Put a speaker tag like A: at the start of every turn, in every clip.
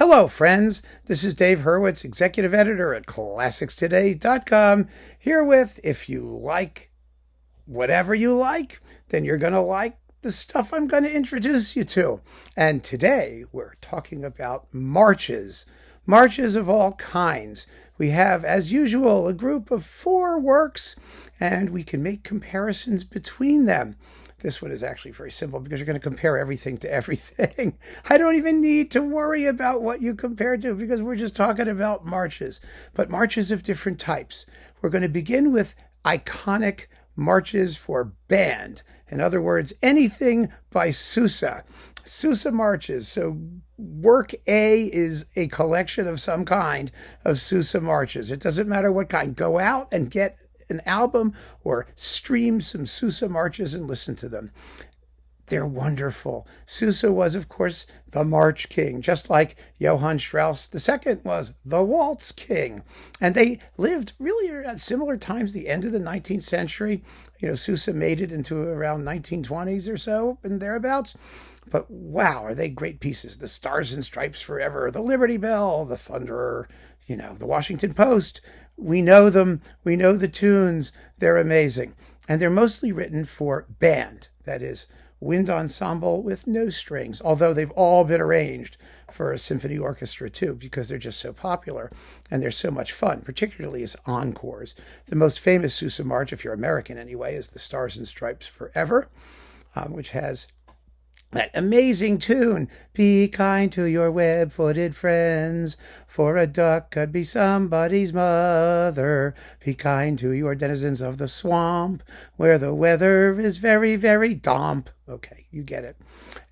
A: Hello, friends. This is Dave Hurwitz, executive editor at ClassicsToday.com, here with, if you like whatever you like, then you're going to like the stuff I'm going to introduce you to. And today we're talking about marches of all kinds. We have, as usual, a group of 4 works, and we can make comparisons between them. This one is actually very simple because you're going to compare everything to everything. I don't even need to worry about what you compare to because we're just talking about marches, but marches of different types. We're going to begin with iconic marches for band. In other words, anything by Sousa. Sousa marches. So work A is a collection of some kind of Sousa marches. It doesn't matter what kind. Go out and get an album or stream some Sousa marches and listen to them. They're wonderful. Sousa was, of course, the March King, just like Johann Strauss II was the Waltz King. And they lived really at similar times, the end of the 19th century. Sousa made it into around 1920s or so and thereabouts. But wow, are they great pieces. The Stars and Stripes Forever, the Liberty Bell, the Thunderer, the Washington Post. We know them. We know the tunes. They're amazing. And they're mostly written for band. That is, wind ensemble with no strings, although they've all been arranged for a symphony orchestra too, because they're just so popular and they're so much fun, particularly as encores. The most famous Sousa march, if you're American anyway, is the Stars and Stripes Forever, which has that amazing tune, be kind to your web-footed friends, for a duck could be somebody's mother. Be kind to your denizens of the swamp, where the weather is very, very damp. Okay, you get it.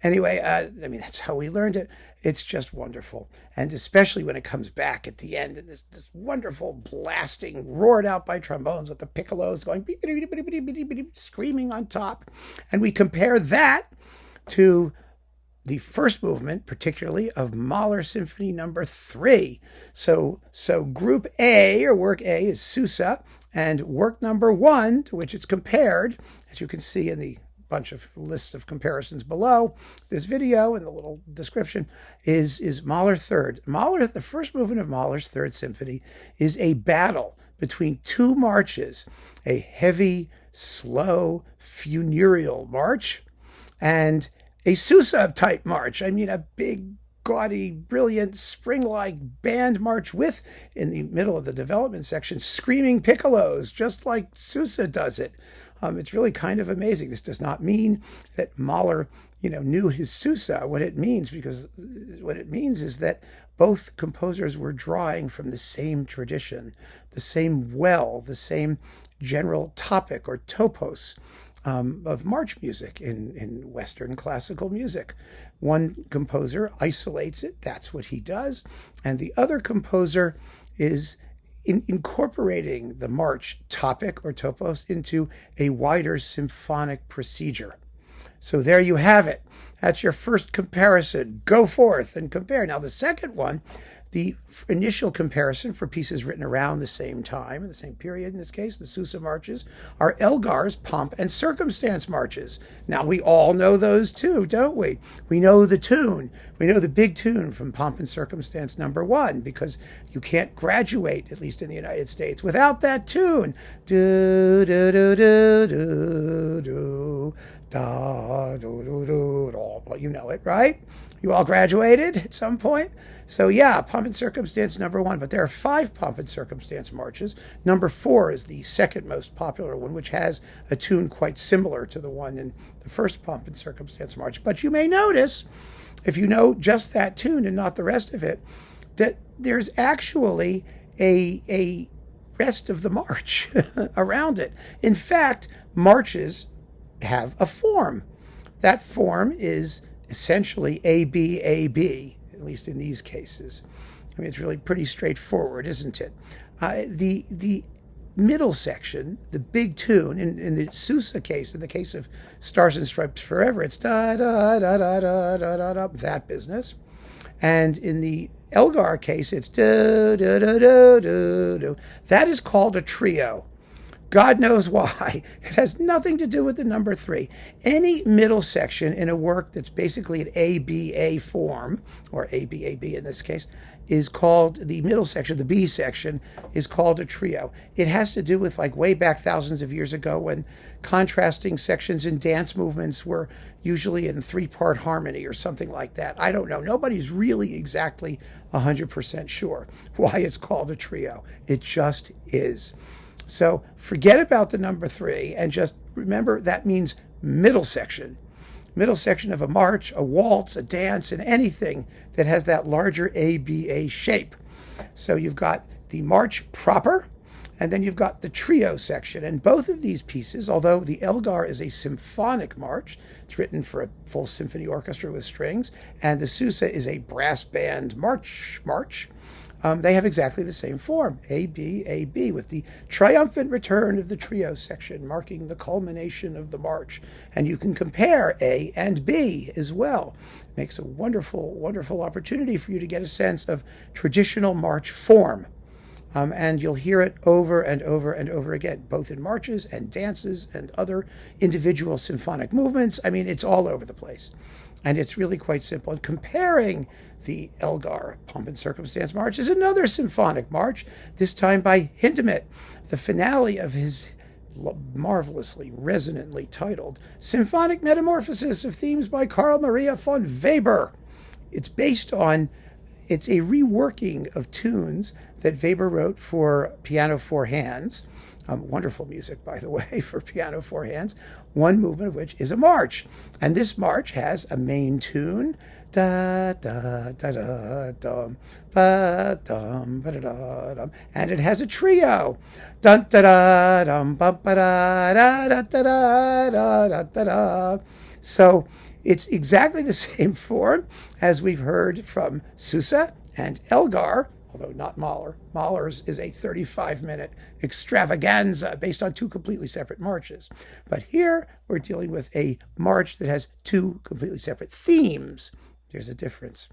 A: Anyway, that's how we learned it. It's just wonderful. And especially when it comes back at the end, and this wonderful blasting roared out by trombones with the piccolos going beep, beep, beep, beep, beep, beep, screaming on top. And we compare that to the first movement, particularly of Mahler Symphony No. 3. So Group A, or Work A, is Sousa, and Work No. 1, to which it's compared, as you can see in the bunch of lists of comparisons below this video and the little description, is Mahler Third. Mahler, the first movement of Mahler's Third Symphony, is a battle between 2 marches, a heavy, slow, funereal march, and a Sousa-type march. A big, gaudy, brilliant, spring-like band march with, in the middle of the development section, screaming piccolos, just like Sousa does it. It's really kind of amazing. This does not mean that Mahler, knew his Sousa. What it means is that both composers were drawing from the same tradition, the same well, the same general topic or topos of march music in Western classical music. One composer isolates it, that's what he does, and the other composer is incorporating the march topic or topos into a wider symphonic procedure. So there you have it. That's your first comparison. Go forth and compare. Now the second one, the initial comparison for pieces written around the same time, in the same period in this case, the Sousa marches, are Elgar's Pomp and Circumstance marches. Now we all know those too, don't we? We know the tune. We know the big tune from Pomp and Circumstance No. 1, because you can't graduate, at least in the United States, without that tune. Do, do, do, do, do, do, da, do, do, do, do. You know it, right? You all graduated at some point? So yeah, Pomp and Circumstance No. 1, but there are 5 Pomp and Circumstance marches. No. 4 is the second most popular one, which has a tune quite similar to the one in the first Pomp and Circumstance march. But you may notice, if you know just that tune and not the rest of it, that there's actually a rest of the march around it. In fact, marches have a form. That form is essentially A-B, at least in these cases. It's really pretty straightforward, isn't it? The middle section, the big tune, in the Sousa case, in the case of Stars and Stripes Forever, it's da-da-da-da-da-da-da-da, that business. And in the Elgar case, it's do-do-do-do-do-do. That is called a trio. God knows why. It has nothing to do with the number 3. Any middle section in a work that's basically an ABA form, or ABAB in this case, is called, the middle section, the B section, is called a trio. It has to do with like way back thousands of years ago when contrasting sections in dance movements were usually in 3-part harmony or something like that. I don't know. Nobody's really exactly 100% sure why it's called a trio. It just is. So forget about the number 3 and just remember that means middle section. Middle section of a march, a waltz, a dance, and anything that has that larger ABA shape. So you've got the march proper, and then you've got the trio section. And both of these pieces, although the Elgar is a symphonic march, it's written for a full symphony orchestra with strings, and the Sousa is a brass band march, they have exactly the same form, A-B-A-B, with the triumphant return of the trio section marking the culmination of the march. And you can compare A and B as well. It makes a wonderful, wonderful opportunity for you to get a sense of traditional march form. And you'll hear it over and over and over again, both in marches and dances and other individual symphonic movements. I mean, it's all over the place. And it's really quite simple. And comparing the Elgar Pomp and Circumstance March is another symphonic march, this time by Hindemith, the finale of his marvelously, resonantly titled Symphonic Metamorphosis of Themes by Carl Maria von Weber. It's a reworking of tunes that Weber wrote for piano 4 hands. Wonderful music, by the way, for piano 4 hands, one movement of which is a march. And this march has a main tune, da da da da dum ba dum ba da da dum, and it has a trio, dun da da dum ba ba da da da da da da da da. So it's exactly the same form as we've heard from Sousa and Elgar, although not Mahler. Mahler's is a 35-minute extravaganza based on 2 completely separate marches. But here we're dealing with a march that has 2 completely separate themes. There's a difference.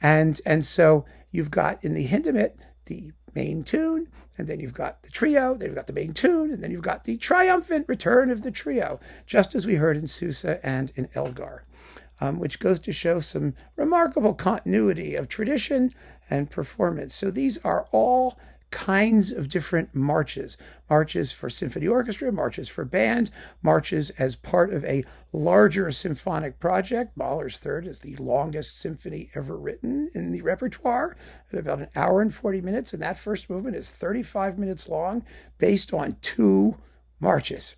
A: And so you've got in the Hindemith the main tune, and then you've got the trio, then you've got the main tune, and then you've got the triumphant return of the trio, just as we heard in Sousa and in Elgar. Which goes to show some remarkable continuity of tradition and performance. So these are all kinds of different marches. Marches for symphony orchestra, marches for band, marches as part of a larger symphonic project. Mahler's Third is the longest symphony ever written in the repertoire at about 1 hour and 40 minutes. And that first movement is 35 minutes long based on 2 marches,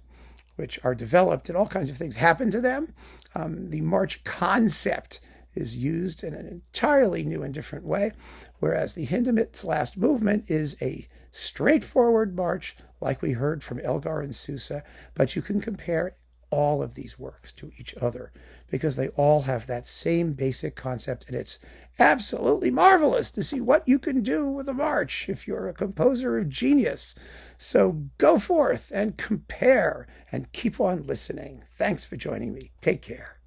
A: which are developed, and all kinds of things happen to them. The march concept is used in an entirely new and different way, whereas the Hindemith's last movement is a straightforward march like we heard from Elgar and Sousa, but you can compare all of these works to each other because they all have that same basic concept, and it's absolutely marvelous to see what you can do with a march if you're a composer of genius. So go forth and compare and keep on listening. Thanks for joining me. Take care.